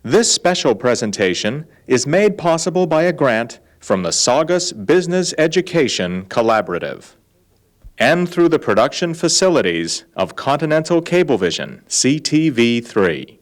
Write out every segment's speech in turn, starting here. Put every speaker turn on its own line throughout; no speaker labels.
This special presentation is made possible by a grant from the Saugus Business Education Collaborative and through the production facilities of Continental Cablevision, CTV3.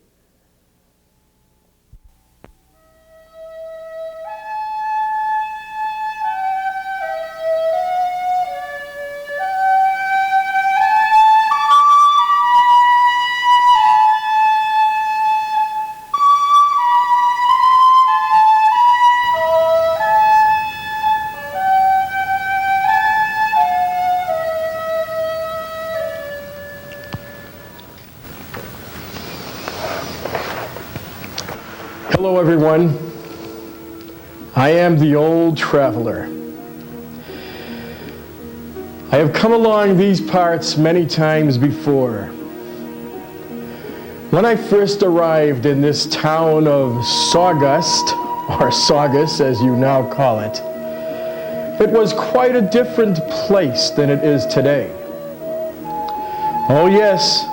Hello everyone, I am the old traveler. I have come along these parts many times before. When I first arrived in this town of Saugus, or Saugus as you now call it, it was quite a different place than it is today. Oh yes,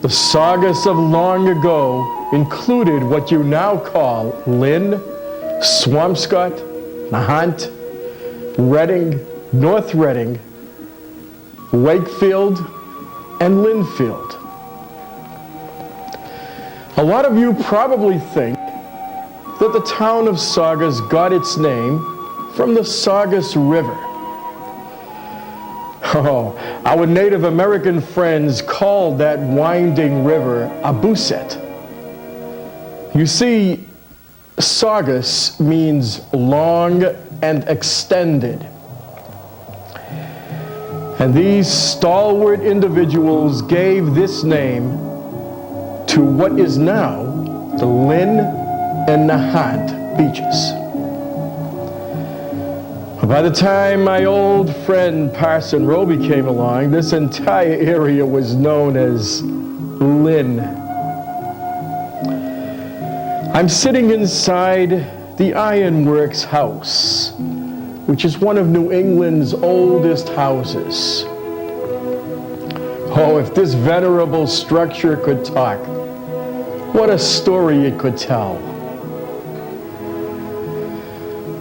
the Saugus of long ago included what you now call Lynn, Swampscott, Nahant, Reading, North Reading, Wakefield, and Linfield. A lot of you probably think that the town of Saugus got its name from the Saugus River. Oh, our Native American friends called that winding river Abuset. You see, Saugus means long and extended. And these stalwart individuals gave this name to what is now the Lynn and Nahant beaches. By the time my old friend Parson Roby came along, this entire area was known as Lynn. I'm sitting inside the Ironworks house, which is one of New England's oldest houses. Oh, if this venerable structure could talk, what a story it could tell.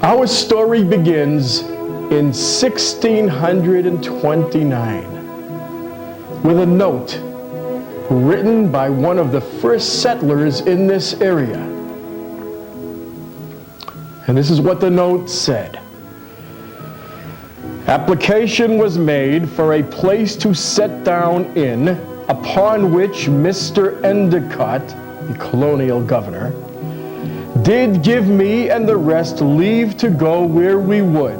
Our story begins in 1629 with a note written by one of the first settlers in this area. And this is what the note said. Application was made for a place to set down in, upon which Mr. Endicott, the colonial governor, did give me and the rest leave to go where we would,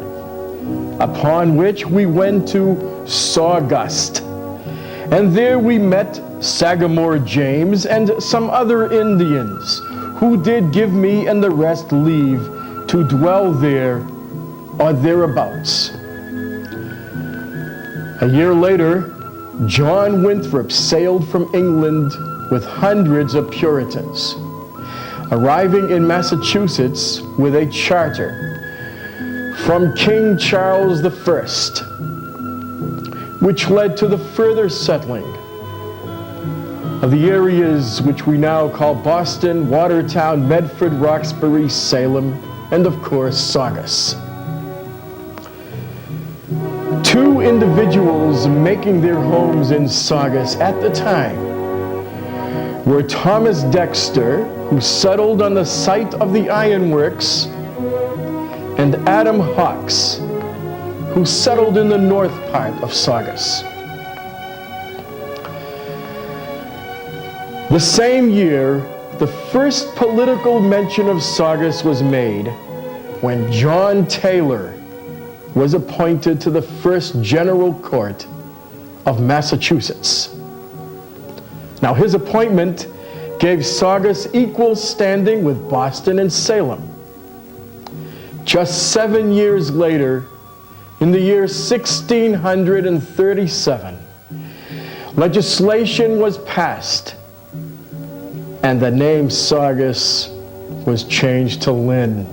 upon which we went to Saugus, and there we met Sagamore James and some other Indians, who did give me and the rest leave to dwell there or thereabouts. A year later, John Winthrop sailed from England with hundreds of Puritans, arriving in Massachusetts with a charter from King Charles I, which led to the further settling of the areas which we now call Boston, Watertown, Medford, Roxbury, Salem, and of course Saugus. Two individuals making their homes in Saugus at the time were Thomas Dexter, who settled on the site of the ironworks, and Adam Hawks, who settled in the north part of Saugus. The same year, the first political mention of Saugus was made when John Taylor was appointed to the first General Court of Massachusetts. Now, his appointment gave Saugus equal standing with Boston and Salem. Just 7 years later, in the year 1637, legislation was passed and the name Saugus was changed to Lynn.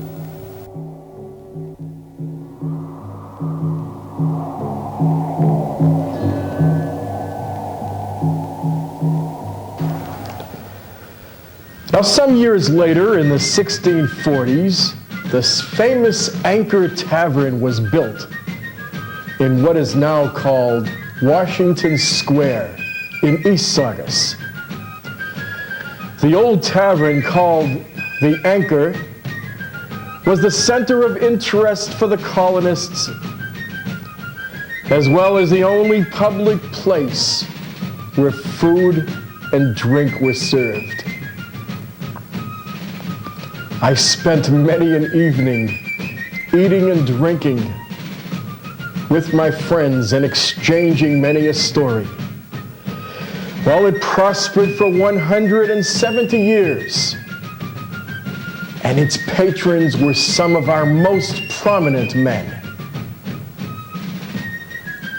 Now, some years later, in the 1640s, this famous Anchor Tavern was built in what is now called Washington Square in East Saugus. The old tavern, called the Anchor, was the center of interest for the colonists, as well as the only public place where food and drink were served. I spent many an evening eating and drinking with my friends and exchanging many a story. While it prospered for 170 years, and its patrons were some of our most prominent men.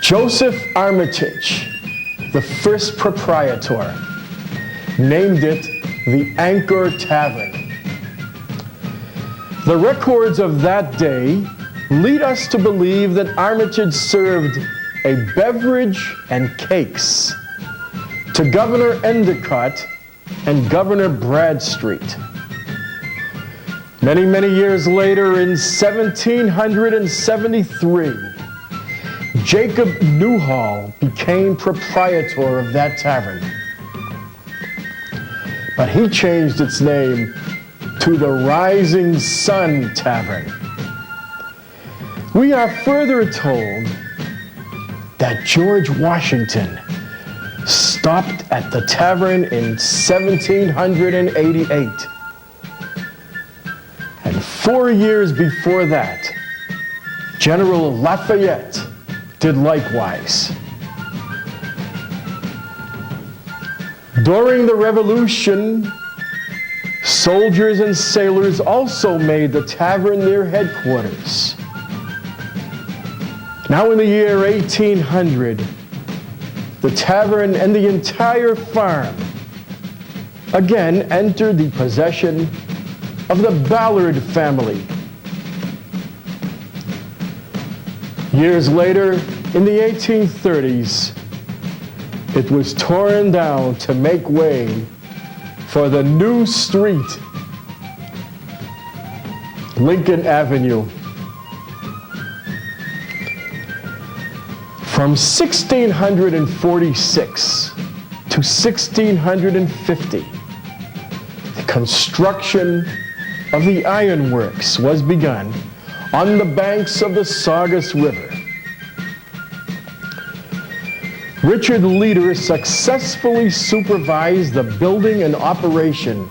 Joseph Armitage, the first proprietor, named it the Anchor Tavern. The records of that day lead us to believe that Armitage served a beverage and cakes to Governor Endicott and Governor Bradstreet. Many, many years later, in 1773, Jacob Newhall became proprietor of that tavern. But he changed its name to the Rising Sun Tavern. We are further told that George Washington stopped at the tavern in 1788. And 4 years before that, General Lafayette did likewise. During the Revolution, soldiers and sailors also made the tavern their headquarters. Now in the year 1800, the tavern and the entire farm again entered the possession of the Ballard family. Years later, in the 1830s, it was torn down to make way for the new street, Lincoln Avenue. From 1646 to 1650, the construction of the ironworks was begun on the banks of the Saugus River. Richard Leader successfully supervised the building and operation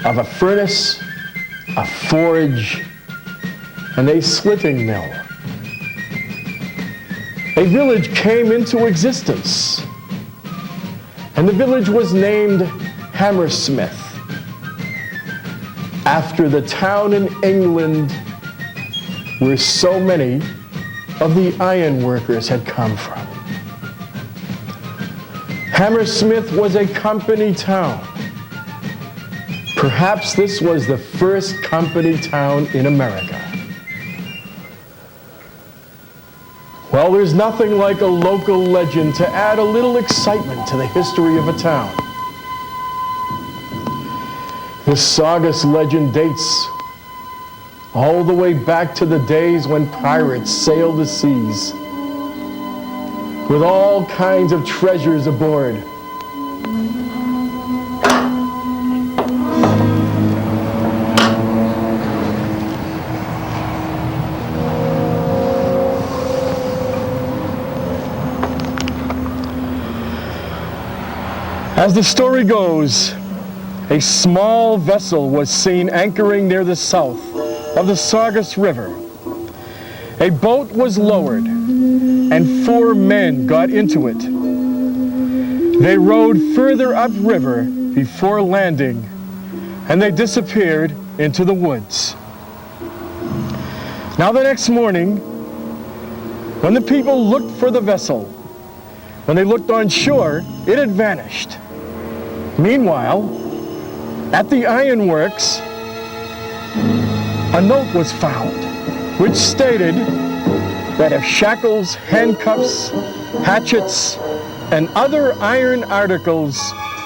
of a furnace, a forge, and a slitting mill. A village came into existence, and the village was named Hammersmith, after the town in England where so many of the iron workers had come from. Hammersmith was a company town. Perhaps this was the first company town in America. Well, there's nothing like a local legend to add a little excitement to the history of a town. This Saugus legend dates all the way back to the days when pirates sailed the seas with all kinds of treasures aboard. As the story goes, a small vessel was seen anchoring near the south of the Saugus River. A boat was lowered, and 4 men got into it. They rowed further upriver before landing, and they disappeared into the woods. Now the next morning, when the people looked for the vessel, when they looked on shore, it had vanished. Meanwhile, at the ironworks, a note was found which stated that if shackles, handcuffs, hatchets, and other iron articles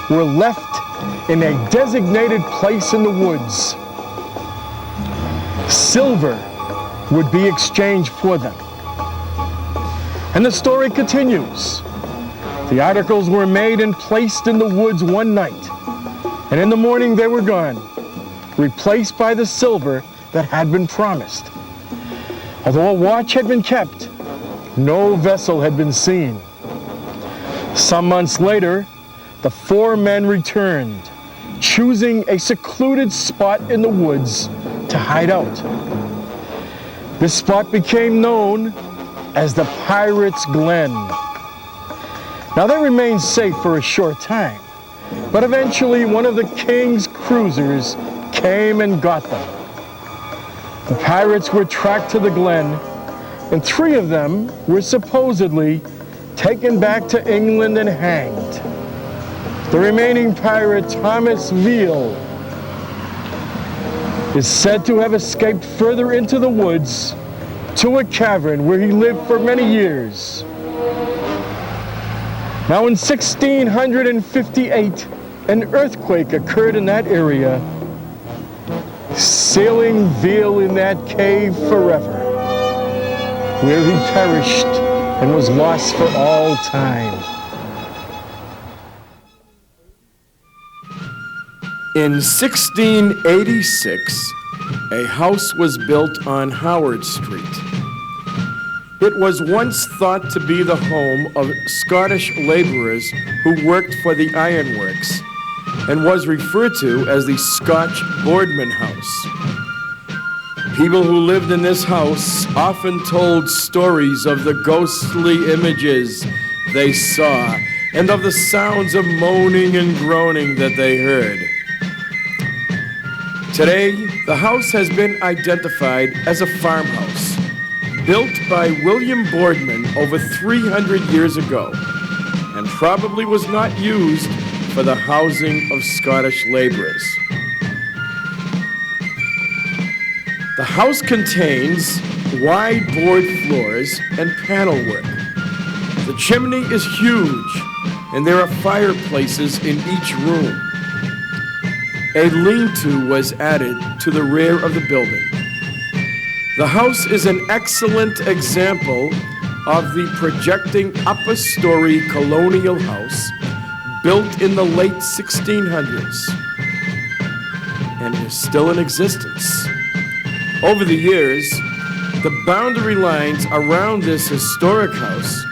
were left in a designated place in the woods, silver would be exchanged for them. And the story continues. The articles were made and placed in the woods one night, and in the morning they were gone, replaced by the silver that had been promised. Although a watch had been kept, no vessel had been seen. Some months later, the four men returned, choosing a secluded spot in the woods to hide out. This spot became known as the Pirates' Glen. Now they remained safe for a short time, but eventually one of the king's cruisers came and got them. The pirates were tracked to the glen, and 3 of them were supposedly taken back to England and hanged. The remaining pirate, Thomas Veal, is said to have escaped further into the woods to a cavern where he lived for many years. Now in 1658, an earthquake occurred in that area, sealing Veal in that cave forever, where he perished and was lost for all time.
In 1686, a house was built on Howard Street. It was once thought to be the home of Scottish laborers who worked for the ironworks, and was referred to as the Scotch Boardman House. People who lived in this house often told stories of the ghostly images they saw and of the sounds of moaning and groaning that they heard. Today, the house has been identified as a farmhouse, built by William Boardman over 300 years ago, and probably was not used for the housing of Scottish laborers. The house contains wide board floors and panel work. The chimney is huge, and there are fireplaces in each room. A lean-to was added to the rear of the building. The house is an excellent example of the projecting upper-story colonial house built in the late 1600s, and is still in existence. Over the years, the boundary lines around this historic house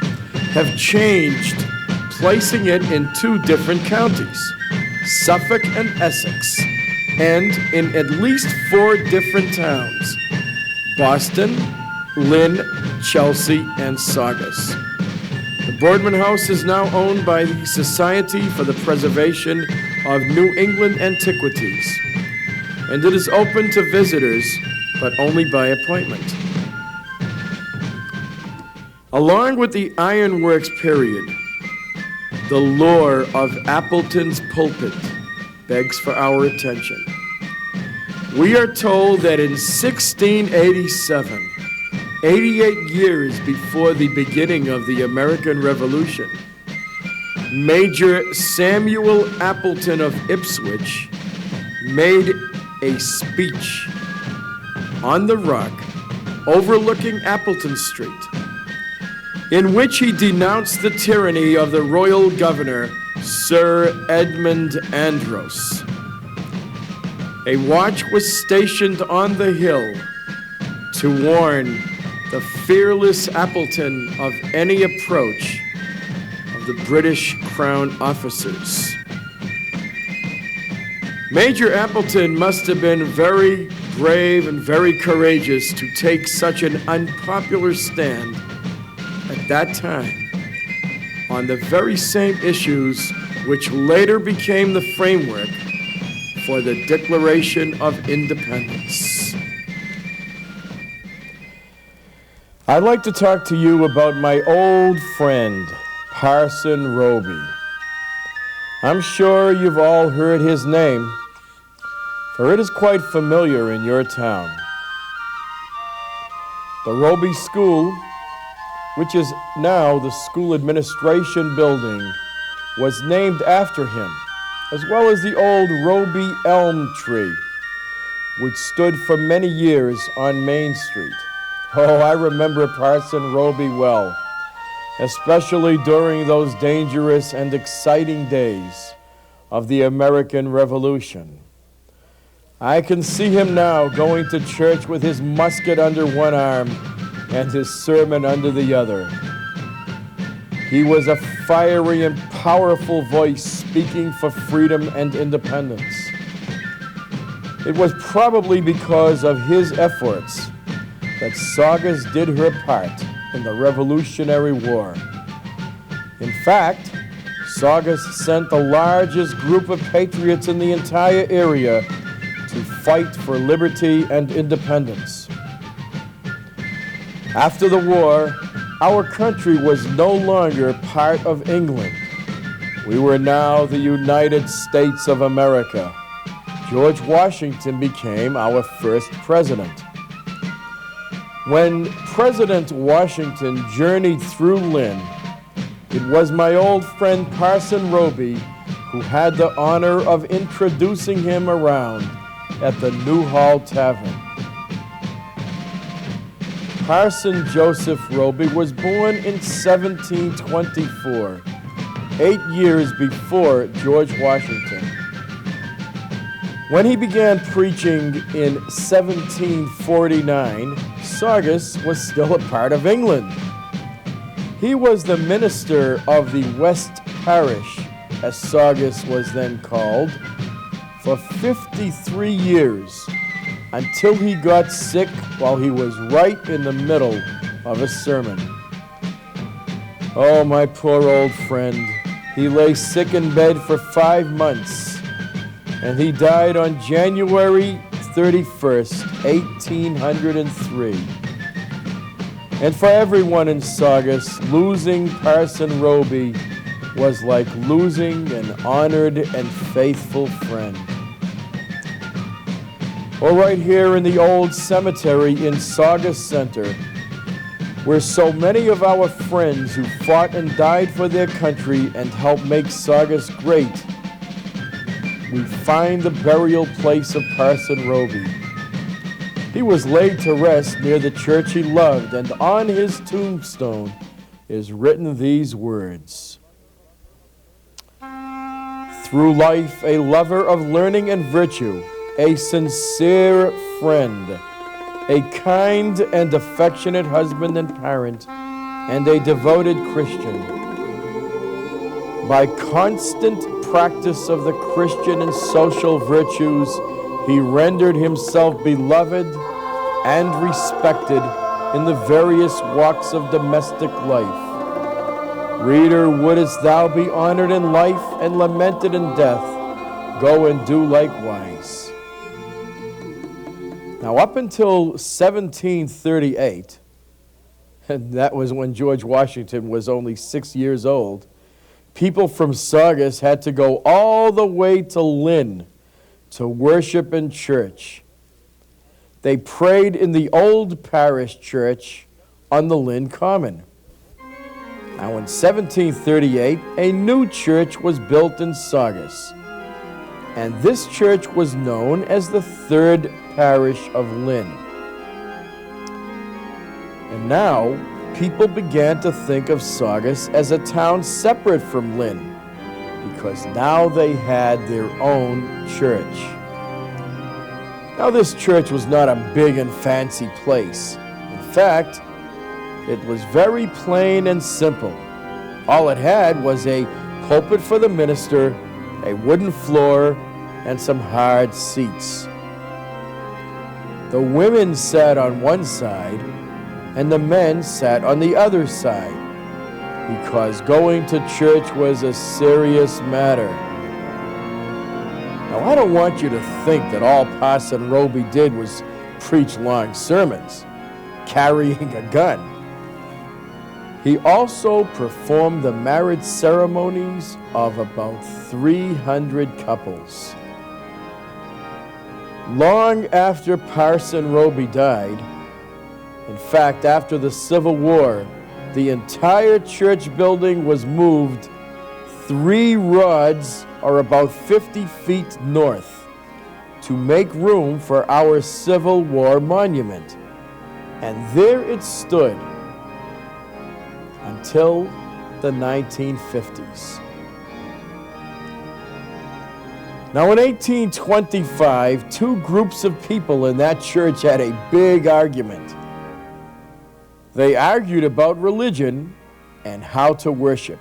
have changed, placing it in 2 different counties, Suffolk and Essex, and in at least 4 different towns, Boston, Lynn, Chelsea, and Saugus. The Boardman House is now owned by the Society for the Preservation of New England Antiquities, and it is open to visitors, but only by appointment. Along with the ironworks period, the lore of Appleton's pulpit begs for our attention. We are told that in 1687, 88 years before the beginning of the American Revolution, Major Samuel Appleton of Ipswich made a speech on the rock overlooking Appleton Street, in which he denounced the tyranny of the royal governor, Sir Edmund Andros. A watch was stationed on the hill to warn the fearless Appleton of any approach of the British Crown officers. Major Appleton must have been very brave and very courageous to take such an unpopular stand at that time on the very same issues which later became the framework for the Declaration of Independence. I'd like to talk to you about my old friend, Parson Roby. I'm sure you've all heard his name, for it is quite familiar in your town. The Roby School, which is now the school administration building, was named after him as well as the old Roby elm tree, which stood for many years on Main Street. Oh, I remember Parson Roby well, especially during those dangerous and exciting days of the American Revolution. I can see him now going to church with his musket under one arm and his sermon under the other. He was a fiery and powerful voice speaking for freedom and independence. It was probably because of his efforts that Saugus did her part in the Revolutionary War. In fact, Saugus sent the largest group of patriots in the entire area to fight for liberty and independence. After the war, our country was no longer part of England. We were now the United States of America. George Washington became our first president. When President Washington journeyed through Lynn, it was my old friend Parson Roby who had the honor of introducing him around at the Newhall Tavern. Parson Joseph Roby was born in 1724, 8 years before George Washington. When he began preaching in 1749, Saugus was still a part of England. He was the minister of the West Parish, as Saugus was then called, for 53 years, until he got sick while he was right in the middle of a sermon. Oh, my poor old friend. He lay sick in bed for 5 months, and he died on January 31st, 1803. And for everyone in Saugus, losing Parson Roby was like losing an honored and faithful friend. Or right here in the old cemetery in Saugus Center, where so many of our friends who fought and died for their country and helped make Saugus great, we find the burial place of Parson Roby. He was laid to rest near the church he loved, and on his tombstone is written these words: "Through life, a lover of learning and virtue, a sincere friend, a kind and affectionate husband and parent, and a devoted Christian. By constant practice of the Christian and social virtues, he rendered himself beloved and respected in the various walks of domestic life. Reader, wouldest thou be honored in life and lamented in death, go and do likewise." Now, up until 1738, and that was when George Washington was only 6 years old, people from Saugus had to go all the way to Lynn to worship in church. They prayed in the old parish church on the Lynn Common. Now, in 1738, a new church was built in Saugus, and this church was known as the Third Parish of Lynn. And now, people began to think of Saugus as a town separate from Lynn, because now they had their own church. Now, this church was not a big and fancy place. In fact, it was very plain and simple. All it had was a pulpit for the minister, a wooden floor, and some hard seats. The women sat on one side, and the men sat on the other side, because going to church was a serious matter. Now, I don't want you to think that all Parson Roby did was preach long sermons, carrying a gun. He also performed the marriage ceremonies of about 300 couples. Long after Parson Roby died, in fact, after the Civil War, the entire church building was moved 3 rods or about 50 feet north, to make room for our Civil War monument. And there it stood until the 1950s. Now in 1825, two groups of people in that church had a big argument. They argued about religion and how to worship.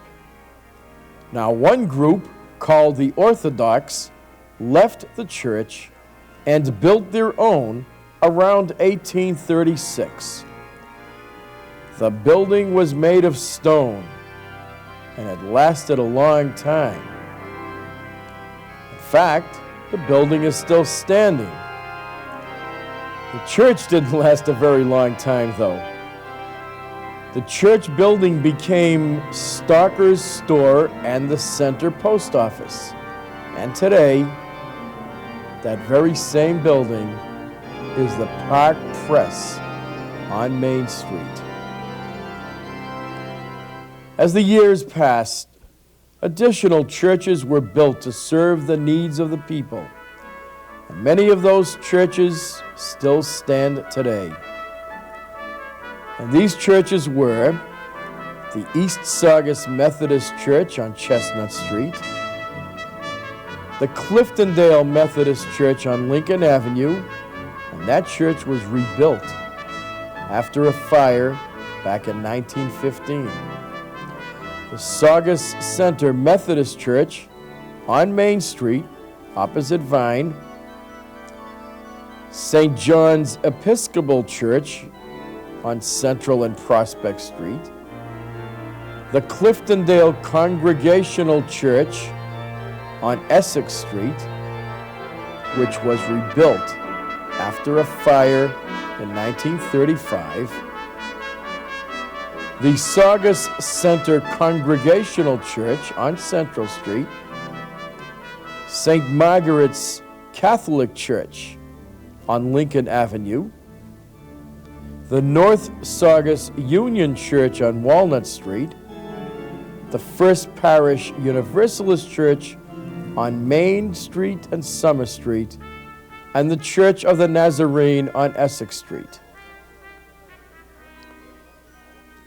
Now one group, called the Orthodox, left the church and built their own around 1836. The building was made of stone and had lasted a long time. In fact, the building is still standing. The church didn't last a very long time, though. The church building became Stalker's store and the center post office. And today, that very same building is the Park Press on Main Street. As the years passed, additional churches were built to serve the needs of the people. And many of those churches still stand today. And these churches were the East Saugus Methodist Church on Chestnut Street, the Cliftondale Methodist Church on Lincoln Avenue, and that church was rebuilt after a fire back in 1915. The Saugus Center Methodist Church on Main Street, opposite Vine, St. John's Episcopal Church on Central and Prospect Street, the Cliftondale Congregational Church on Essex Street, which was rebuilt after a fire in 1935, the Saugus Center Congregational Church on Central Street, St. Margaret's Catholic Church on Lincoln Avenue, the North Saugus Union Church on Walnut Street, the First Parish Universalist Church on Main Street and Summer Street, and the Church of the Nazarene on Essex Street.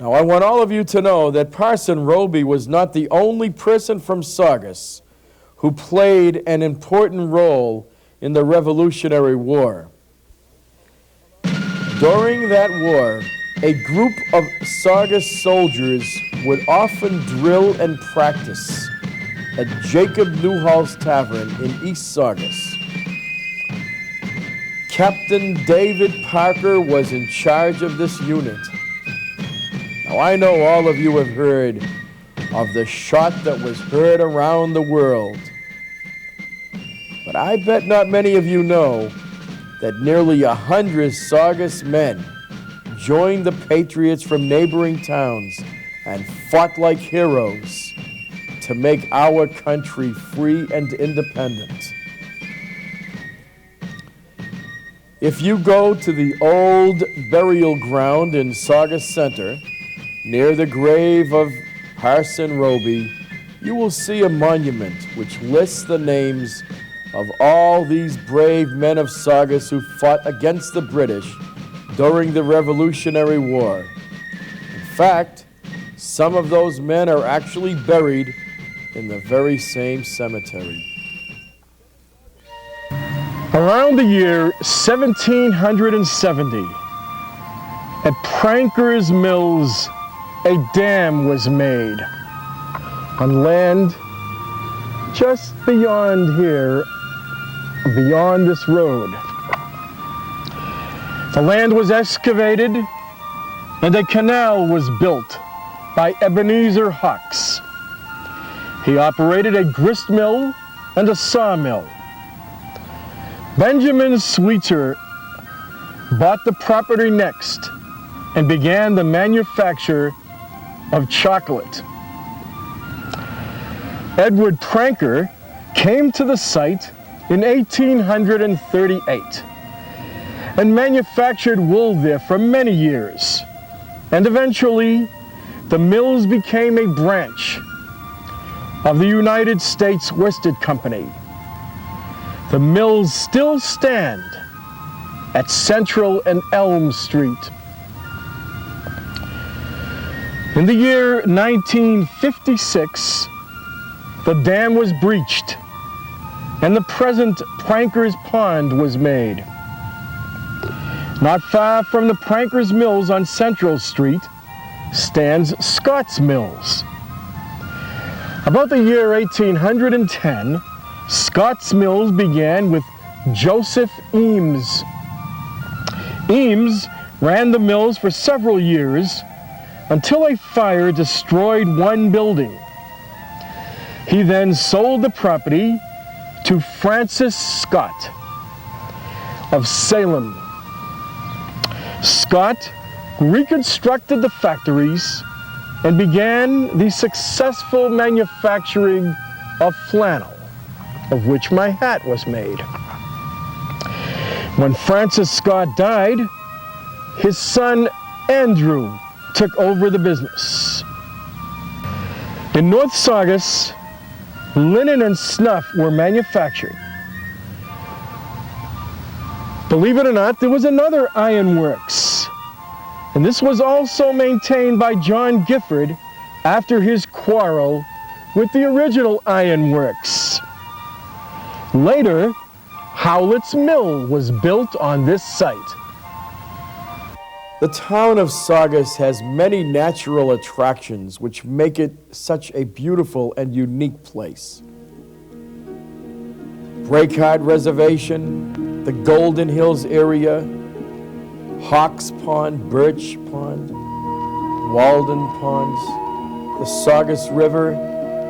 Now, I want all of you to know that Parson Roby was not the only person from Saugus who played an important role in the Revolutionary War. During that war, a group of Saugus soldiers would often drill and practice at Jacob Newhall's Tavern in East Saugus. Captain David Parker was in charge of this unit. Now, I know all of you have heard of the shot that was heard around the world, but I bet not many of you know that nearly 100 Saugus men joined the Patriots from neighboring towns and fought like heroes to make our country free and independent. If you go to the old burial ground in Saugus Center, near the grave of Parson Roby, you will see a monument which lists the names of all these brave men of Saugus who fought against the British during the Revolutionary War. In fact, some of those men are actually buried in the very same cemetery.
Around the year 1770, at Pranker's Mills, a dam was made on land just beyond here, beyond this road. The land was excavated and a canal was built by Ebenezer Hawks. He operated a grist mill and a sawmill. Benjamin Sweetser bought the property next and began the manufacture of chocolate. Edward Pranker came to the site in 1838 and manufactured wool there for many years. And eventually, the mills became a branch of the United States Worsted Company. The mills still stand at Central and Elm Street. In the year 1956, the dam was breached and the present Pranker's Pond was made. Not far from the Pranker's Mills on Central Street stands Scott's Mills. About the year 1810, Scott's Mills began with Joseph Eames. Eames ran the mills for several years until a fire destroyed one building. He then sold the property to Francis Scott of Salem. Scott reconstructed the factories and began the successful manufacturing of flannel, of which my hat was made. When Francis Scott died, his son Andrew took over the business. In North Saugus, linen and snuff were manufactured. Believe it or not, there was another ironworks, and this was also maintained by John Gifford after his quarrel with the original ironworks. Later, Howlett's Mill was built on this site.
The town of Saugus has many natural attractions which make it such a beautiful and unique place. Breakheart Reservation, the Golden Hills area, Hawks Pond, Birch Pond, Walden Ponds, the Saugus River,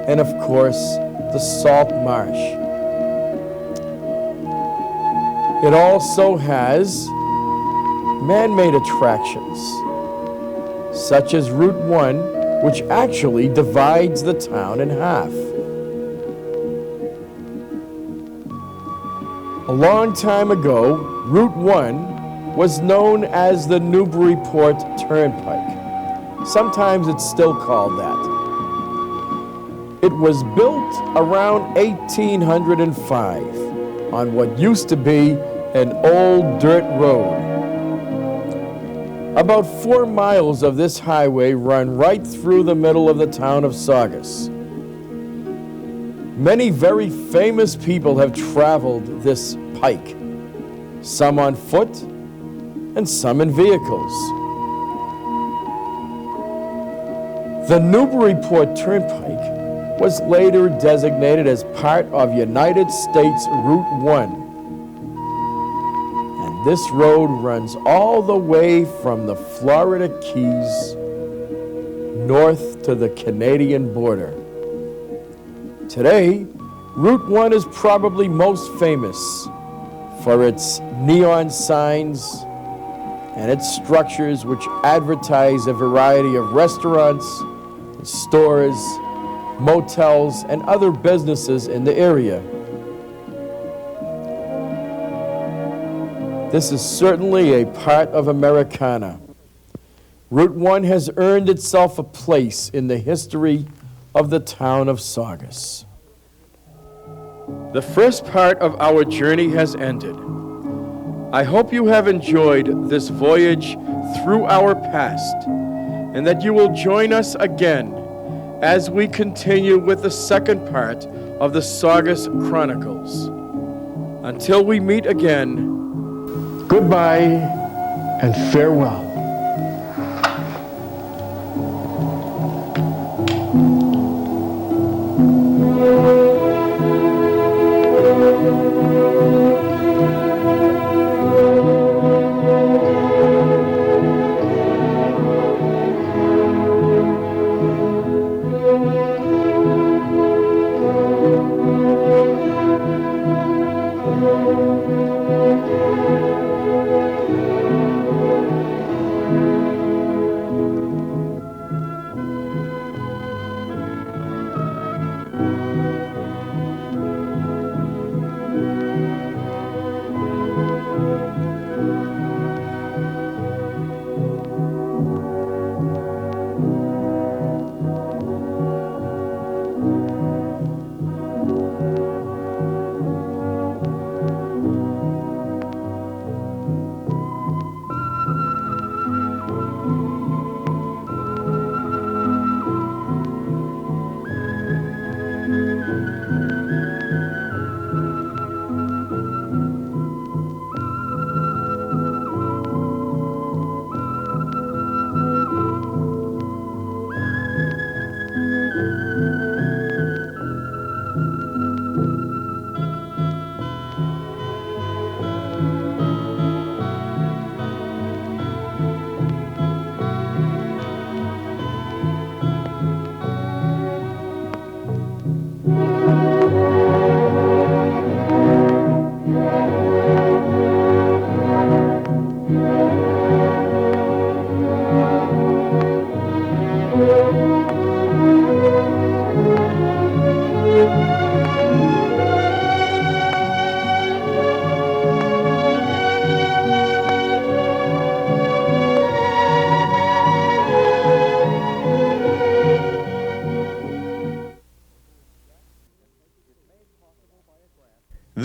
and of course, the Salt Marsh. It also has man-made attractions, such as Route 1, which actually divides the town in half. A long time ago, Route 1 was known as the Newburyport Turnpike. Sometimes it's still called that. It was built around 1805 on what used to be an old dirt road. About 4 miles of this highway run right through the middle of the town of Saugus. Many very famous people have traveled this pike, some on foot and some in vehicles. The Newburyport Turnpike was later designated as part of United States Route 1. And this road runs all the way from the Florida Keys north to the Canadian border. Today, Route 1 is probably most famous for its neon signs and its structures which advertise a variety of restaurants, stores, motels, and other businesses in the area. This is certainly a part of Americana. Route 1 has earned itself a place in the history of the town of Saugus. The first part of our journey has ended. I hope you have enjoyed this voyage through our past, and that you will join us again as we continue with the second part of the Saugus Chronicles. Until we meet again,
Goodbye and farewell.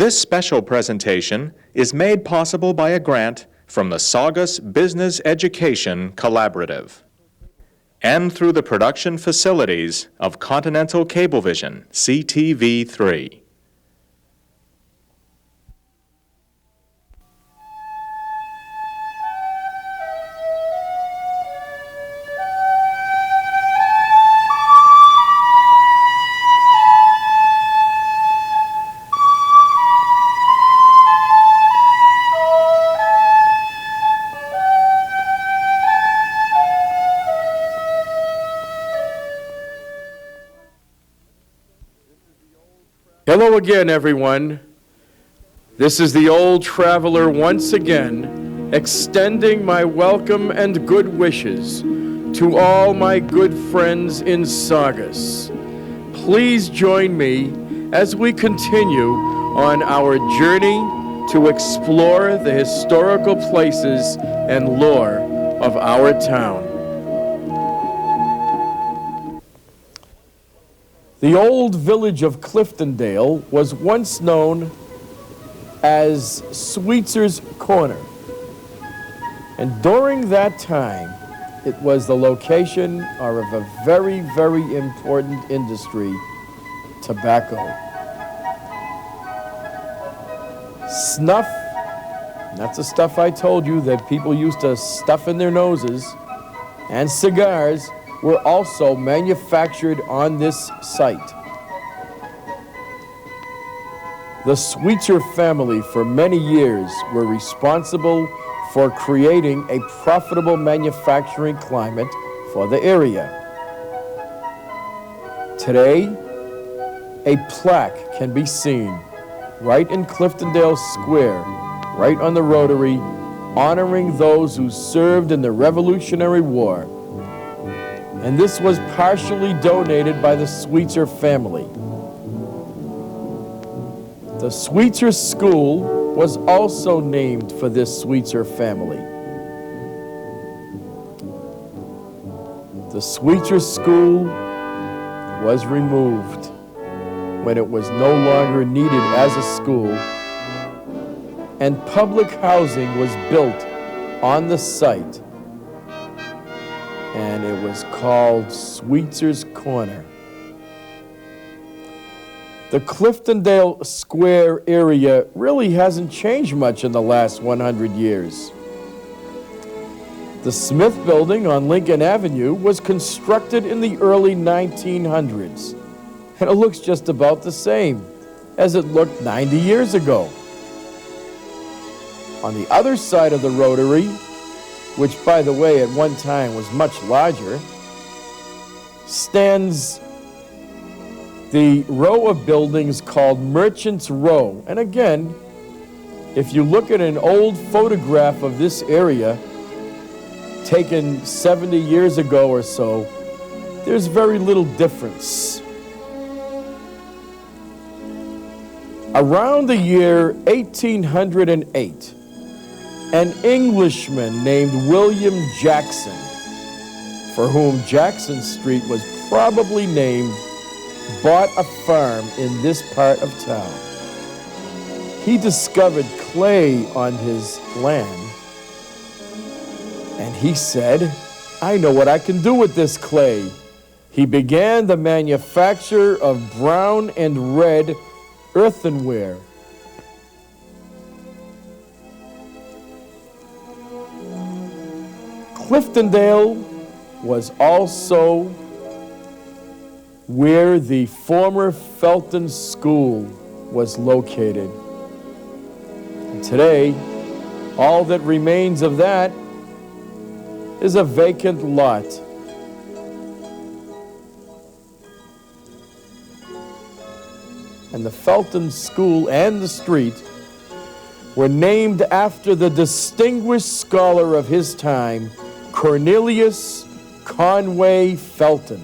This special presentation is made possible by a grant from the Saugus Business Education Collaborative and through the production facilities of Continental Cablevision, CTV3.
Hello again, everyone. This is the old traveler once again, extending my welcome and good wishes to all my good friends in Saugus. Please join me as we continue on our journey to explore the historical places and lore of our town. The old village of Cliftondale was once known as Sweetzer's Corner. And during that time, it was the location of a very, very important industry, tobacco. Snuff, that's the stuff I told you that people used to stuff in their noses, and cigars were also manufactured on this site. The Sweetser family for many years were responsible for creating a profitable manufacturing climate for the area. Today, a plaque can be seen right in Cliftondale Square, right on the Rotary, honoring those who served in the Revolutionary War. And this was partially donated by the Sweetser family. The Sweetser School was also named for this Sweetser family. The Sweetser School was removed when it was no longer needed as a school, and public housing was built on the site, and it was called Sweetzer's Corner. The Cliftondale Square area really hasn't changed much in the last 100 years. The Smith Building on Lincoln Avenue was constructed in the early 1900s, and it looks just about the same as it looked 90 years ago. On the other side of the Rotary, which, by the way, at one time was much larger, stands the row of buildings called Merchants Row. And again, if you look at an old photograph of this area, taken 70 years ago or so, there's very little difference. Around the year 1808, an Englishman named William Jackson, for whom Jackson Street was probably named, bought a farm in this part of town. He discovered clay on his land, and he said, "I know what I can do with this clay." He began the manufacture of brown and red earthenware. Cliftondale was also where the former Felton School was located. And today, all that remains of that is a vacant lot. And the Felton School and the street were named after the distinguished scholar of his time, Cornelius Conway Felton.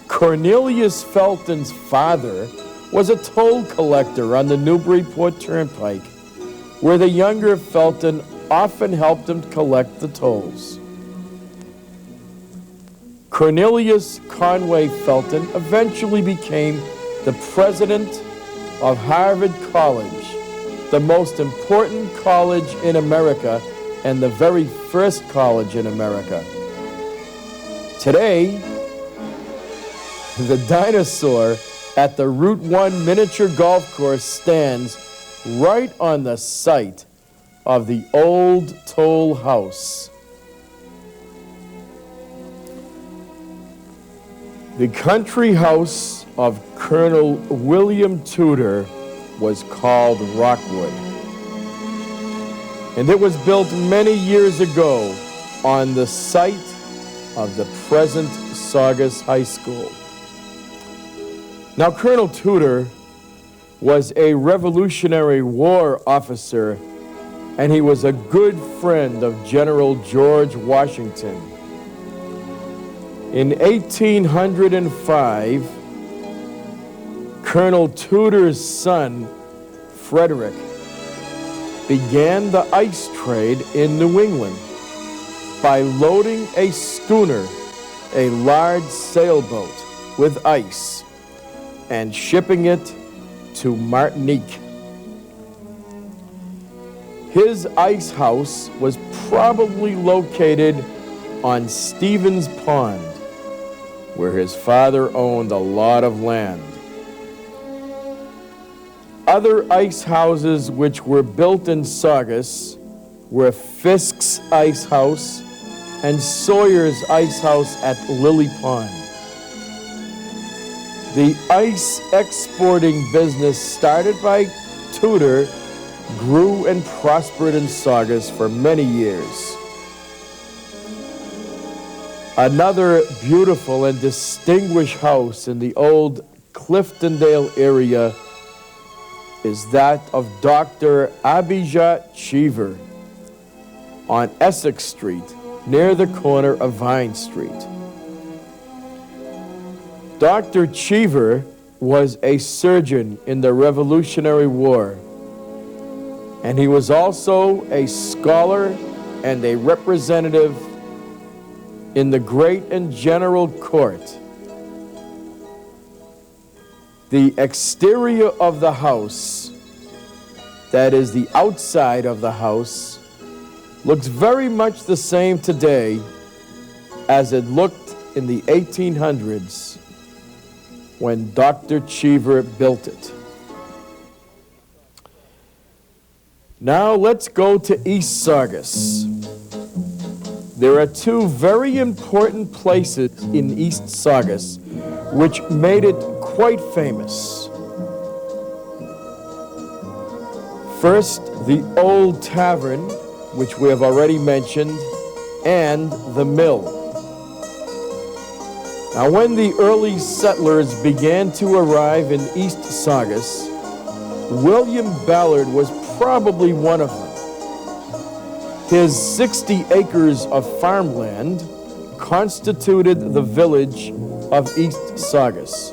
Cornelius Felton's father was a toll collector on the Newburyport Turnpike, where the younger Felton often helped him collect the tolls. Cornelius Conway Felton eventually became the president of Harvard College, the most important college in America and the very first college in America. Today, the dinosaur at the Route 1 miniature golf course stands right on the site of the old toll house. The country house of Colonel William Tudor was called Rockwood, and it was built many years ago on the site of the present Saugus High School. Now, Colonel Tudor was a Revolutionary War officer, and he was a good friend of General George Washington. In 1805, Colonel Tudor's son, Frederick, began the ice trade in New England by loading a schooner, a large sailboat, with ice and shipping it to Martinique. His ice house was probably located on Stevens Pond, where his father owned a lot of land. Other ice houses which were built in Saugus were Fisk's Ice House and Sawyer's Ice House at Lily Pond. The ice exporting business started by Tudor grew and prospered in Saugus for many years. Another beautiful and distinguished house in the old Cliftondale area is that of Dr. Abijah Cheever on Essex Street, near the corner of Vine Street. Dr. Cheever was a surgeon in the Revolutionary War, and he was also a scholar and a representative in the Great and General Court. The exterior of the house, that is the outside of the house, looks very much the same today as it looked in the 1800s when Dr. Cheever built it. Now let's go to East Saugus. There are two very important places in East Saugus which made it quite famous. First, the Old Tavern, which we have already mentioned, and the mill. Now, when the early settlers began to arrive in East Saugus, William Ballard was probably one of them. His 60 acres of farmland constituted the village of East Saugus.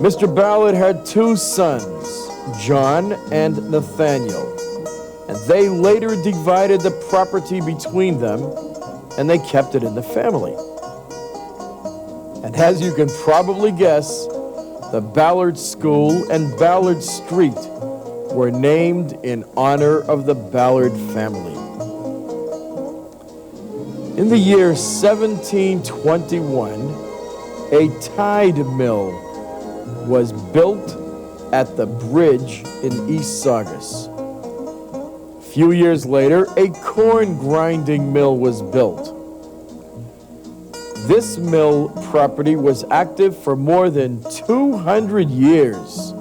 Mr. Ballard had two sons, John and Nathaniel, and they later divided the property between them, and they kept it in the family. And as you can probably guess, the Ballard School and Ballard Street were named in honor of the Ballard family. In the year 1721, a tide mill was built at the bridge in East Saugus. A few years later, a corn grinding mill was built. This mill property was active for more than 200 years.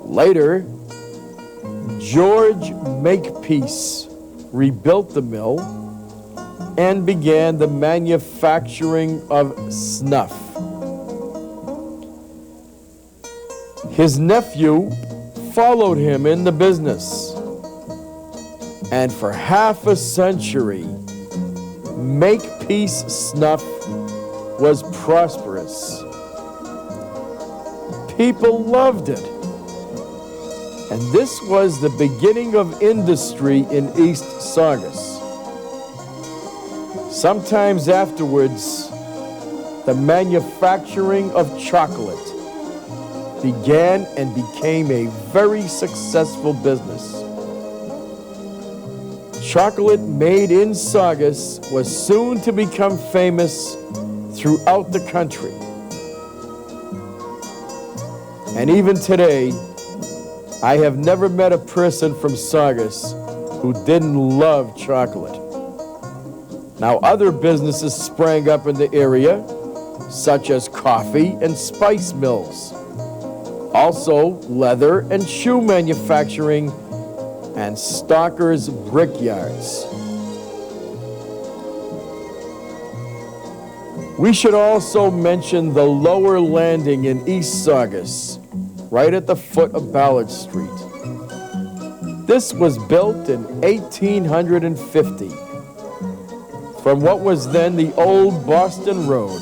Later, George Makepeace rebuilt the mill and began the manufacturing of snuff. His nephew followed him in the business, and for half a century, Makepeace snuff was prosperous. People loved it. And this was the beginning of industry in East Saugus. Sometimes afterwards, the manufacturing of chocolate began and became a very successful business. Chocolate made in Saugus was soon to become famous throughout the country. And even today, I have never met a person from Saugus who didn't love chocolate. Now, other businesses sprang up in the area, such as coffee and spice mills. Also, leather and shoe manufacturing and stockers' brickyards. We should also mention the lower landing in East Saugus, right at the foot of Ballard Street. This was built in 1850 from what was then the old Boston Road,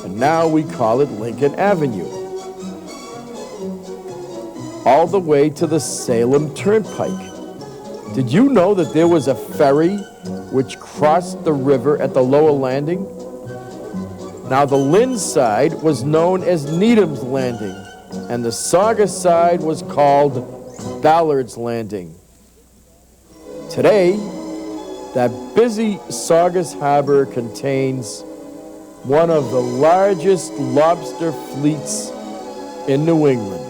and now we call it Lincoln Avenue, all the way to the Salem Turnpike. Did you know that there was a ferry which crossed the river at the lower landing? Now, the Lynn side was known as Needham's Landing, and the Saugus side was called Ballard's Landing. Today, that busy Saugus Harbor contains one of the largest lobster fleets in New England.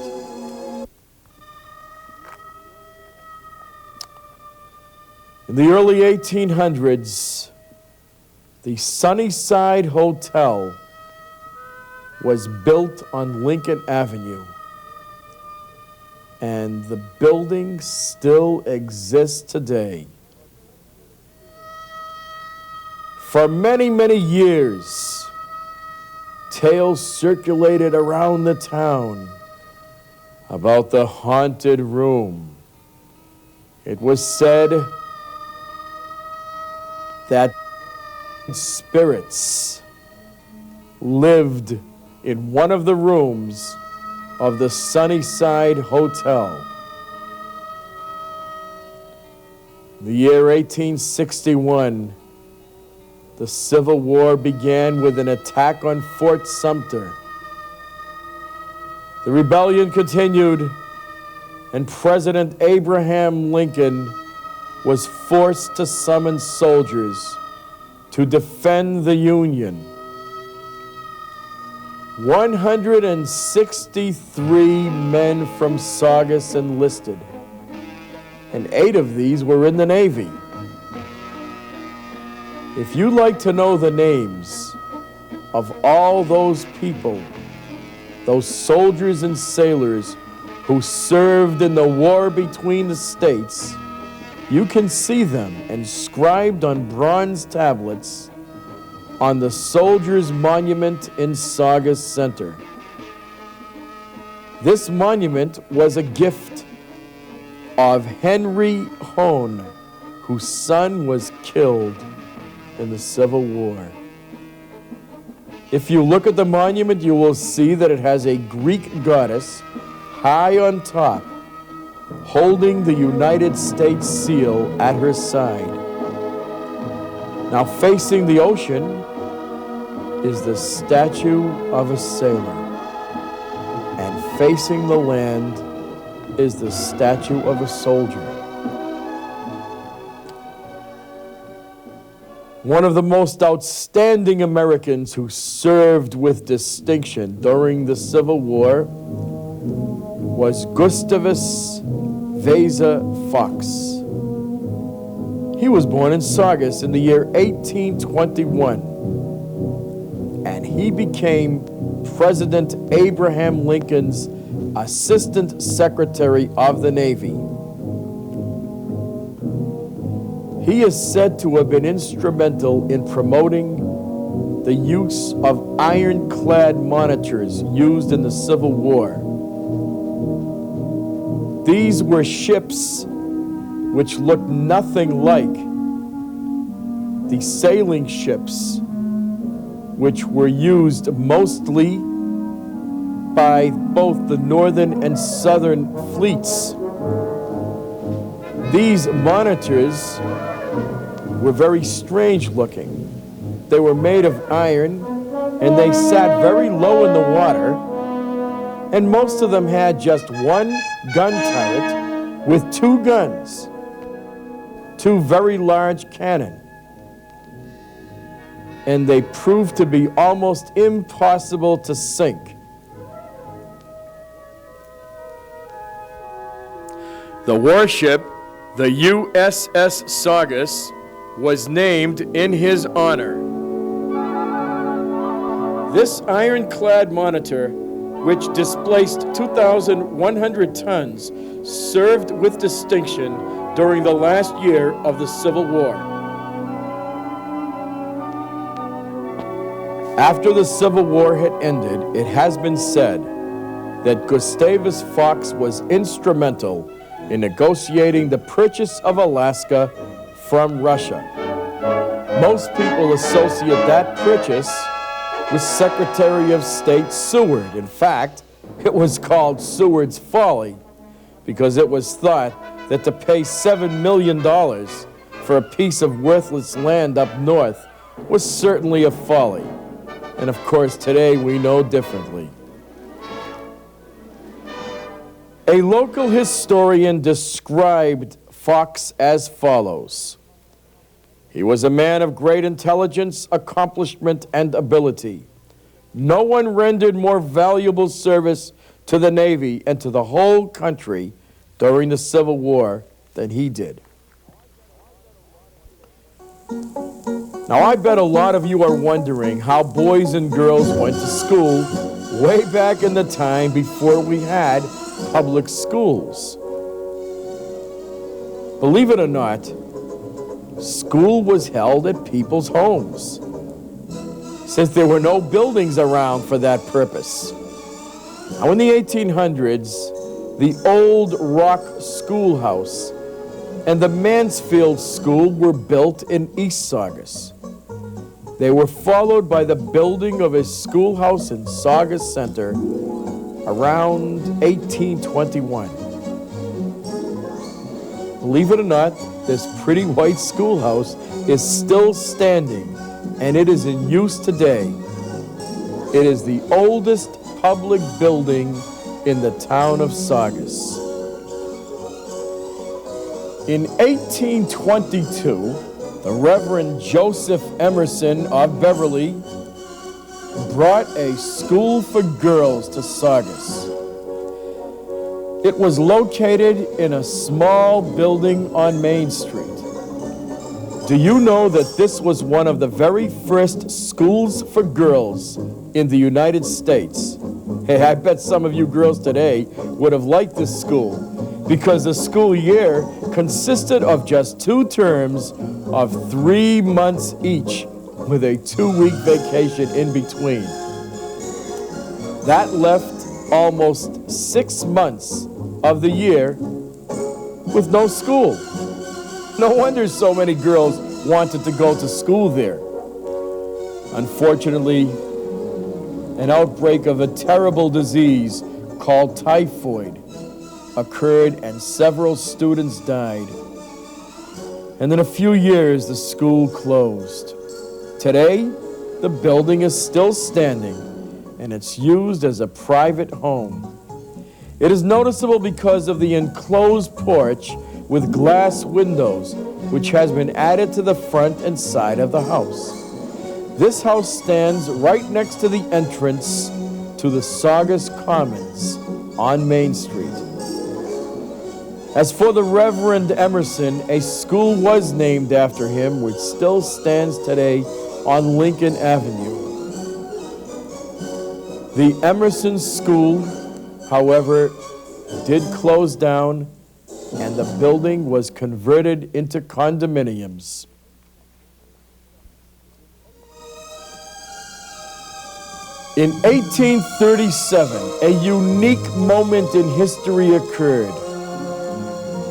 In the early 1800s, the Sunnyside Hotel was built on Lincoln Avenue, and the building still exists today. For many, many years, tales circulated around the town about the haunted room. It was said that spirits lived in one of the rooms of the Sunnyside Hotel. In the year 1861, the Civil War began with an attack on Fort Sumter. The rebellion continued, and President Abraham Lincoln was forced to summon soldiers to defend the Union. 163 men from Saugus enlisted, and 8 of these were in the Navy. If you'd like to know the names of all those people, those soldiers and sailors who served in the war between the states, you can see them inscribed on bronze tablets on the Soldiers' Monument in Saugus Center. This monument was a gift of Henry Hone, whose son was killed in the Civil War. If you look at the monument, you will see that it has a Greek goddess high on top, holding the United States seal at her side. Now, facing the ocean is the statue of a sailor, and facing the land is the statue of a soldier. One of the most outstanding Americans who served with distinction during the Civil War was Gustavus Vasa Fox. He was born in Saugus in the year 1821, and he became President Abraham Lincoln's Assistant Secretary of the Navy. He is said to have been instrumental in promoting the use of ironclad monitors used in the Civil War. These were ships which looked nothing like the sailing ships which were used mostly by both the northern and southern fleets. These monitors were very strange looking. They were made of iron, and they sat very low in the water, and most of them had just one gun turret with two guns, two very large cannon. And they proved to be almost impossible to sink. The warship, the USS Saugus, was named in his honor. This ironclad monitor, which displaced 2,100 tons, served with distinction during the last year of the Civil War. After the Civil War had ended, it has been said that Gustavus Fox was instrumental in negotiating the purchase of Alaska from Russia. Most people associate that purchase with Secretary of State Seward. In fact, it was called Seward's Folly because it was thought that to pay $7 million for a piece of worthless land up north was certainly a folly. And of course, today we know differently. A local historian described Fox as follows. He was a man of great intelligence, accomplishment, and ability. No one rendered more valuable service to the Navy and to the whole country during the Civil War than he did. Now, I bet a lot of you are wondering how boys and girls went to school way back in the time before we had public schools. Believe it or not, school was held at people's homes, since there were no buildings around for that purpose. Now, in the 1800s, the Old Rock Schoolhouse and the Mansfield School were built in East Saugus. They were followed by the building of a schoolhouse in Saugus Center around 1821. Believe it or not, this pretty white schoolhouse is still standing, and it is in use today. It is the oldest public building in the town of Saugus. In 1822, the Reverend Joseph Emerson of Beverly brought a school for girls to Saugus. It was located in a small building on Main Street. Do you know that this was one of the very first schools for girls in the United States? Hey, I bet some of you girls today would have liked this school because the school year consisted of just 2 terms of 3 months each with a 2-week vacation in between. That left almost 6 months of the year with no school. No wonder so many girls wanted to go to school there. Unfortunately, an outbreak of a terrible disease called typhoid occurred and several students died. And in a few years, the school closed. Today, the building is still standing, and it's used as a private home. It is noticeable because of the enclosed porch with glass windows, which has been added to the front and side of the house. This house stands right next to the entrance to the Saugus Commons on Main Street. As for the Reverend Emerson, a school was named after him, which still stands today on Lincoln Avenue. The Emerson School, however, did close down, and the building was converted into condominiums. In 1837, a unique moment in history occurred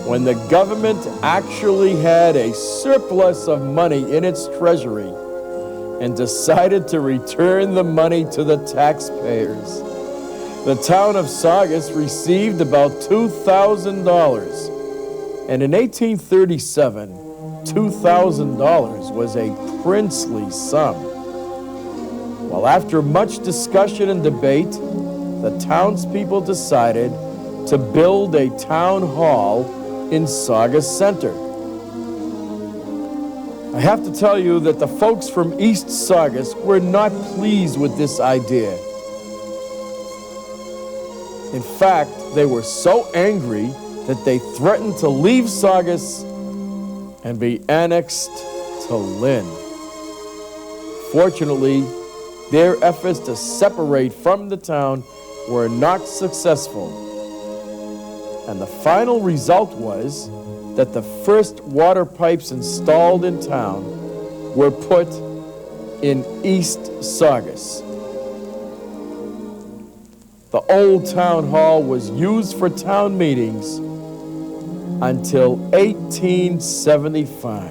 when the government actually had a surplus of money in its treasury and decided to return the money to the taxpayers. The town of Saugus received about $2,000, and in 1837, $2,000 was a princely sum. Well, after much discussion and debate, the townspeople decided to build a town hall in Saugus Center. I have to tell you that the folks from East Saugus were not pleased with this idea. In fact, they were so angry that they threatened to leave Saugus and be annexed to Lynn. Fortunately, their efforts to separate from the town were not successful. And the final result was that the first water pipes installed in town were put in East Saugus. The old town hall was used for town meetings until 1875.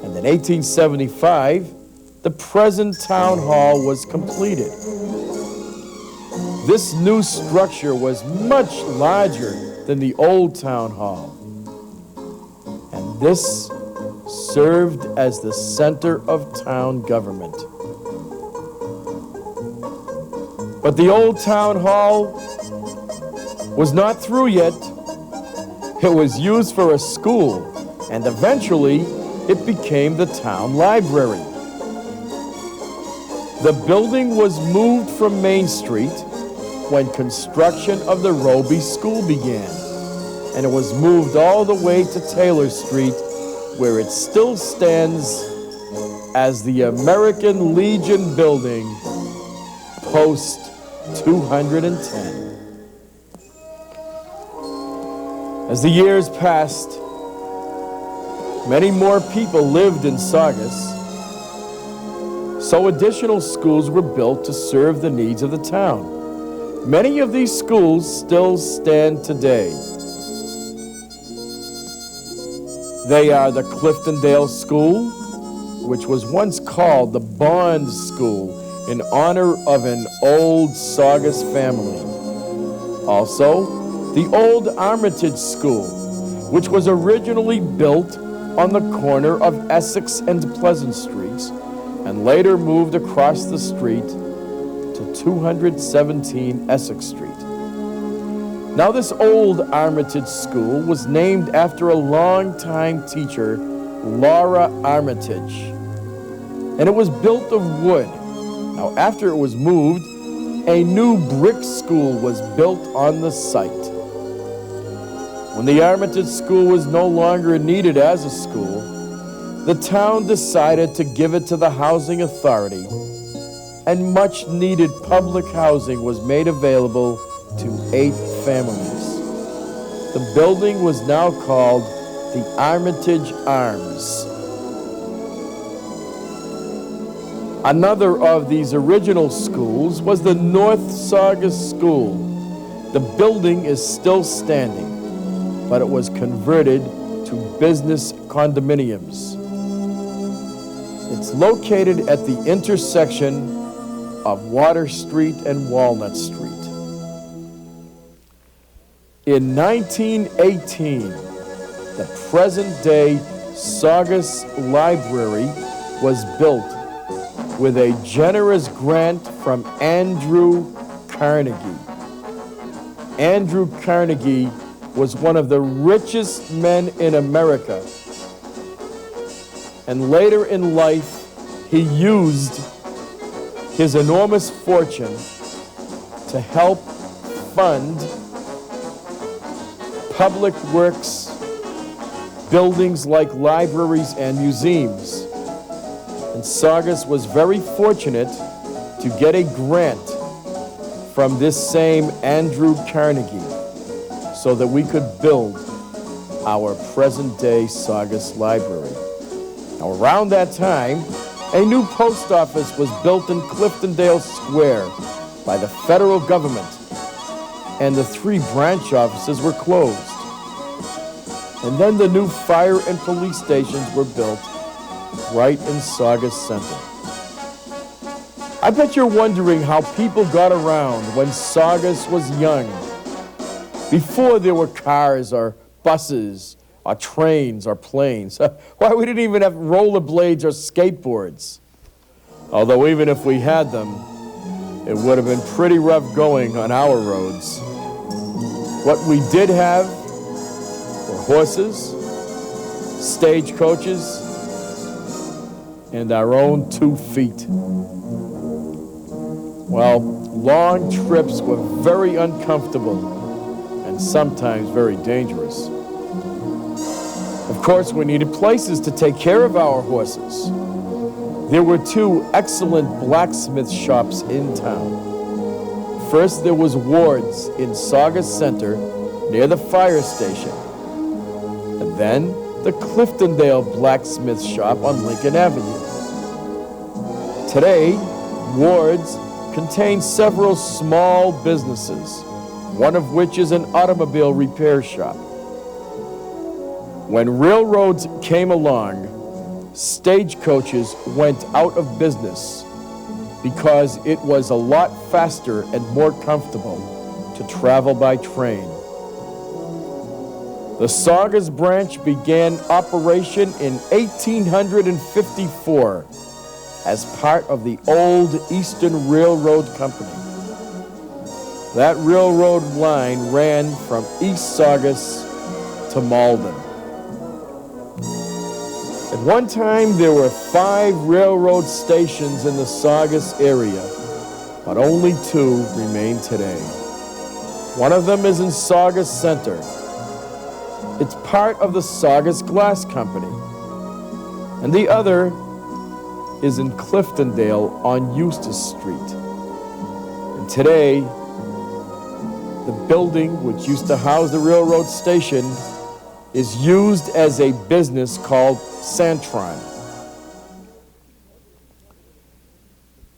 And in 1875, the present town hall was completed. This new structure was much larger than the old town hall. And this served as the center of town government. But the old town hall was not through yet. It was used for a school, and eventually it became the town library. The building was moved from Main Street when construction of the Roby School began, and it was moved all the way to Taylor Street, where it still stands as the American Legion Building, Post 210. As the years passed, many more people lived in Saugus, so additional schools were built to serve the needs of the town. Many of these schools still stand today. They are the Cliftondale School, which was once called the Bond School in honor of an old Saugus family. Also, the Old Armitage School, which was originally built on the corner of Essex and Pleasant Streets, and later moved across the street to 217 Essex Street. Now, this Old Armitage School was named after a longtime teacher, Laura Armitage, and it was built of wood. Now, after it was moved, a new brick school was built on the site. When the Armitage School was no longer needed as a school, the town decided to give it to the Housing Authority, and much needed public housing was made available to 8 families. The building was now called the Armitage Arms. Another of these original schools was the North Saugus School. The building is still standing, but it was converted to business condominiums. It's located at the intersection of Water Street and Walnut Street. In 1918, the present-day Saugus Library was built with a generous grant from Andrew Carnegie. Andrew Carnegie was one of the richest men in America, and later in life, he used his enormous fortune to help fund public works, buildings like libraries and museums. And Saugus was very fortunate to get a grant from this same Andrew Carnegie so that we could build our present-day Saugus Library. Now, around that time, a new post office was built in Cliftondale Square by the federal government, and the 3 branch offices were closed. And then the new fire and police stations were built right in Saugus Center. I bet you're wondering how people got around when Saugus was young, before there were cars or buses or trains or planes. Why, we didn't even have rollerblades or skateboards. Although even if we had them,
it would have been pretty rough going on our roads. What we did have were horses, stagecoaches, and our own 2 feet. Well, long trips were very uncomfortable and sometimes very dangerous. Of course, we needed places to take care of our horses. There were 2 excellent blacksmith shops in town. First, there was Ward's in Saugus Center near the fire station. And then the Cliftondale blacksmith shop on Lincoln Avenue. Today, Ward's contains several small businesses, one of which is an automobile repair shop. When railroads came along, stagecoaches went out of business because it was a lot faster and more comfortable to travel by train. The Saugus branch began operation in 1854 as part of the old Eastern Railroad Company. That railroad line ran from East Saugus to Malden. At one time, there were 5 railroad stations in the Saugus area, but only 2 remain today. One of them is in Saugus Center. It's part of the Saugus Glass Company. And the other is in Cliftondale on Eustis Street. And today, the building which used to house the railroad station is used as a business called Santron.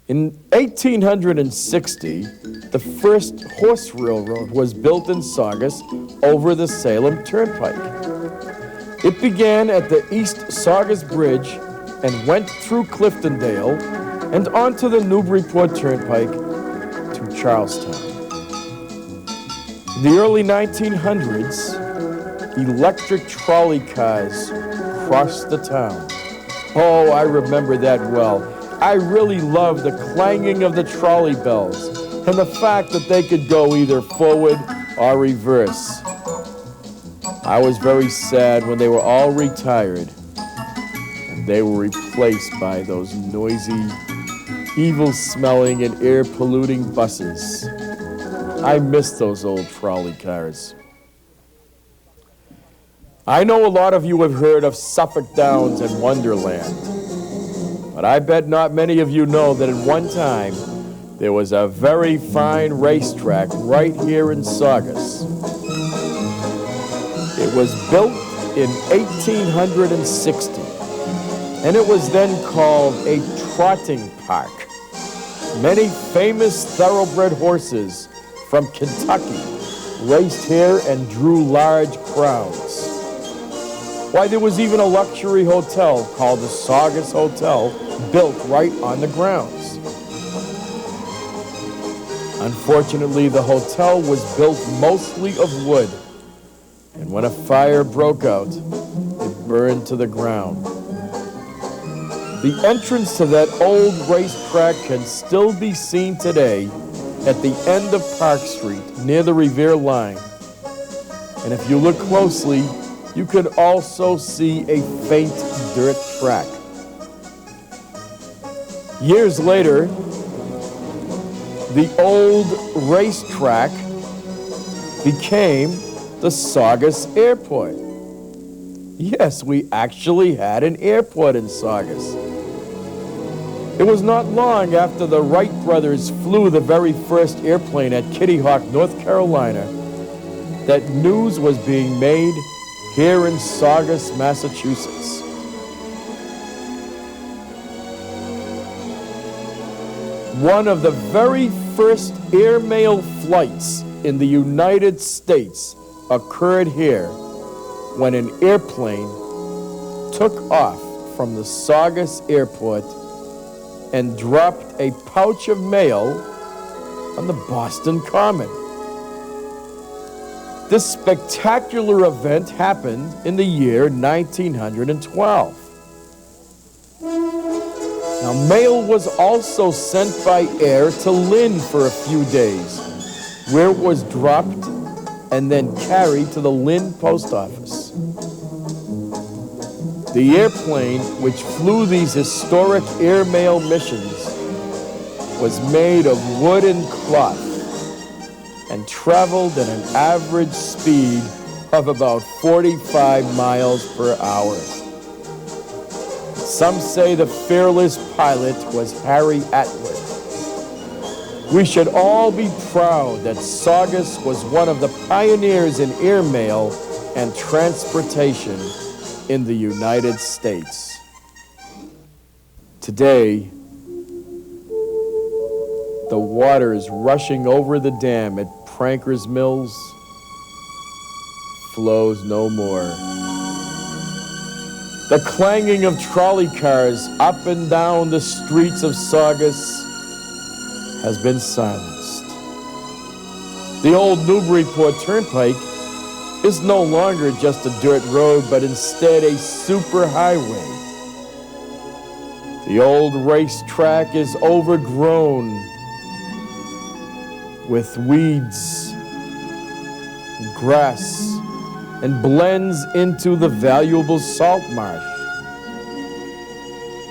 In 1860, the first horse railroad was built in Saugus over the Salem Turnpike. It began at the East Saugus Bridge and went through Cliftondale and onto the Newburyport Turnpike to Charlestown. In the early 1900s, electric trolley cars crossed the town. Oh, I remember that well. I really loved the clanging of the trolley bells and the fact that they could go either forward or reverse. I was very sad when they were all retired and they were replaced by those noisy, evil-smelling and air-polluting buses. I miss those old trolley cars. I know a lot of you have heard of Suffolk Downs and Wonderland, but I bet not many of you know that at one time there was a very fine racetrack right here in Saugus. It was built in 1860, and it was then called a trotting park. Many famous thoroughbred horses from Kentucky raced here and drew large crowds. Why, there was even a luxury hotel called the Saugus Hotel built right on the grounds. Unfortunately, the hotel was built mostly of wood, and when a fire broke out, it burned to the ground. The entrance to that old racetrack can still be seen today at the end of Park Street near the Revere line. And if you look closely, you could also see a faint dirt track. Years later, the old racetrack became the Saugus Airport. Yes, we actually had an airport in Saugus. It was not long after the Wright brothers flew the very first airplane at Kitty Hawk, North Carolina, that news was being made here in Saugus, Massachusetts. One of the very first airmail flights in the United States occurred here when an airplane took off from the Saugus Airport and dropped a pouch of mail on the Boston Common. This spectacular event happened in the year 1912.
Now, mail was also sent by air to Lynn for a few days, where it was dropped and then carried to the Lynn post office. The airplane which flew these historic airmail missions was made of wood and cloth and traveled at an average speed of about 45 miles per hour. Some say the fearless pilot was Harry Atwood. We should all be proud that Saugus was one of the pioneers in airmail and transportation in the United States. Today, the water is rushing over the dam at Pranker's Mills, flows no more. The clanging of trolley cars up and down the streets of Saugus has been silenced. The old Newburyport Turnpike is no longer just a dirt road, but instead a superhighway. The old racetrack is overgrown with weeds and grass and blends into the valuable salt marsh.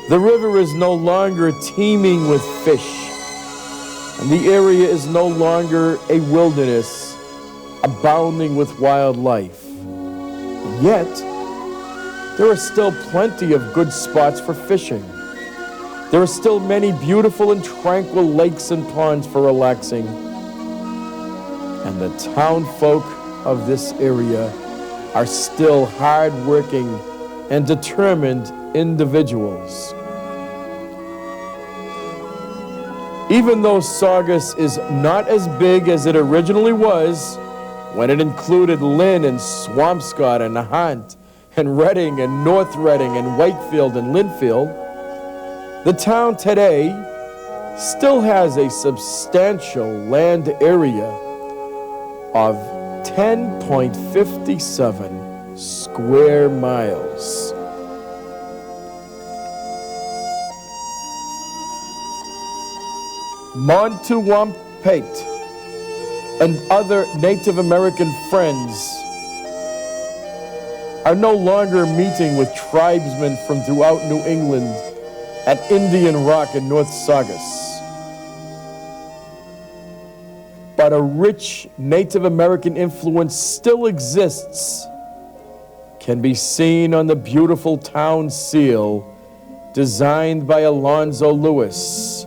The river is no longer teeming with fish, and the area is no longer a wilderness abounding with wildlife. And yet, there are still plenty of good spots for fishing. There are still many beautiful and tranquil lakes and ponds for relaxing. And the town folk of this area are still hard-working and determined individuals. Even though Saugus is not as big as it originally was, when it included Lynn and Swampscott and Nahant and Reading and North Reading and Wakefield and Linfield, the town today still has a substantial land area of 10.57 square miles. Montuwampet and other Native American friends are no longer meeting with tribesmen from throughout New England at Indian Rock in North Saugus. But a rich Native American influence still exists, can be seen on the beautiful town seal designed by Alonzo Lewis.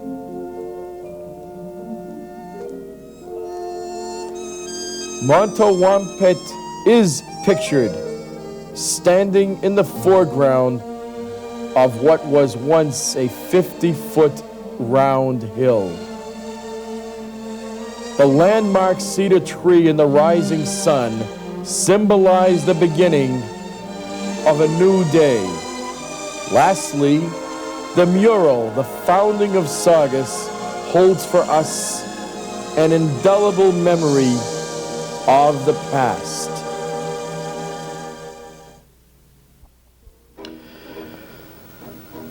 Montuwampet is pictured standing in the foreground of what was once a 50-foot round hill. The landmark cedar tree in the rising sun symbolize the beginning of a new day. Lastly, the mural, the founding of Saugus, holds for us an indelible memory of the past.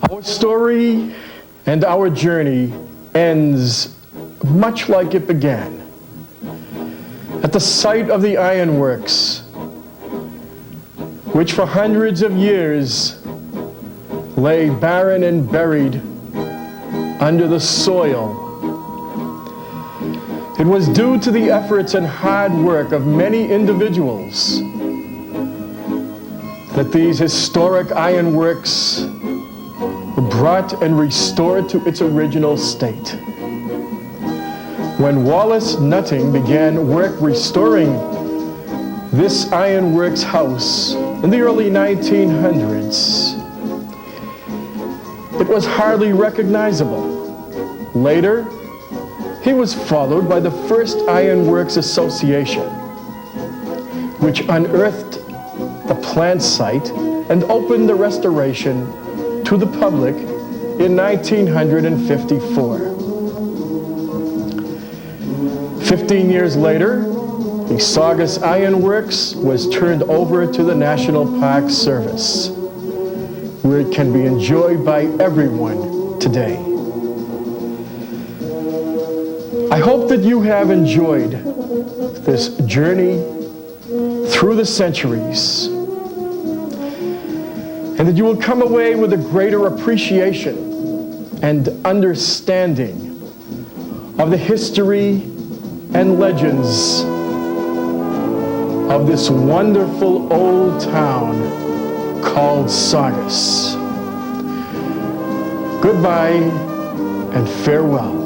Our story and our journey ends much like it began, at the site of the ironworks, which for hundreds of years lay barren and buried under the soil. It was due to the efforts and hard work of many individuals that these historic ironworks were brought and restored to its original state. When Wallace Nutting began work restoring this ironworks house in the early 1900s, it was hardly recognizable. Later, he was followed by the first Ironworks Association, which unearthed the plant site and opened the restoration to the public in 1954. 15 years later, the Saugus Ironworks was turned over to the National Park Service, where it can be enjoyed by everyone today. I hope that you have enjoyed this journey through the centuries, and that you will come away with a greater appreciation and understanding of the history and legends of this wonderful old town called Saugus. Goodbye and farewell.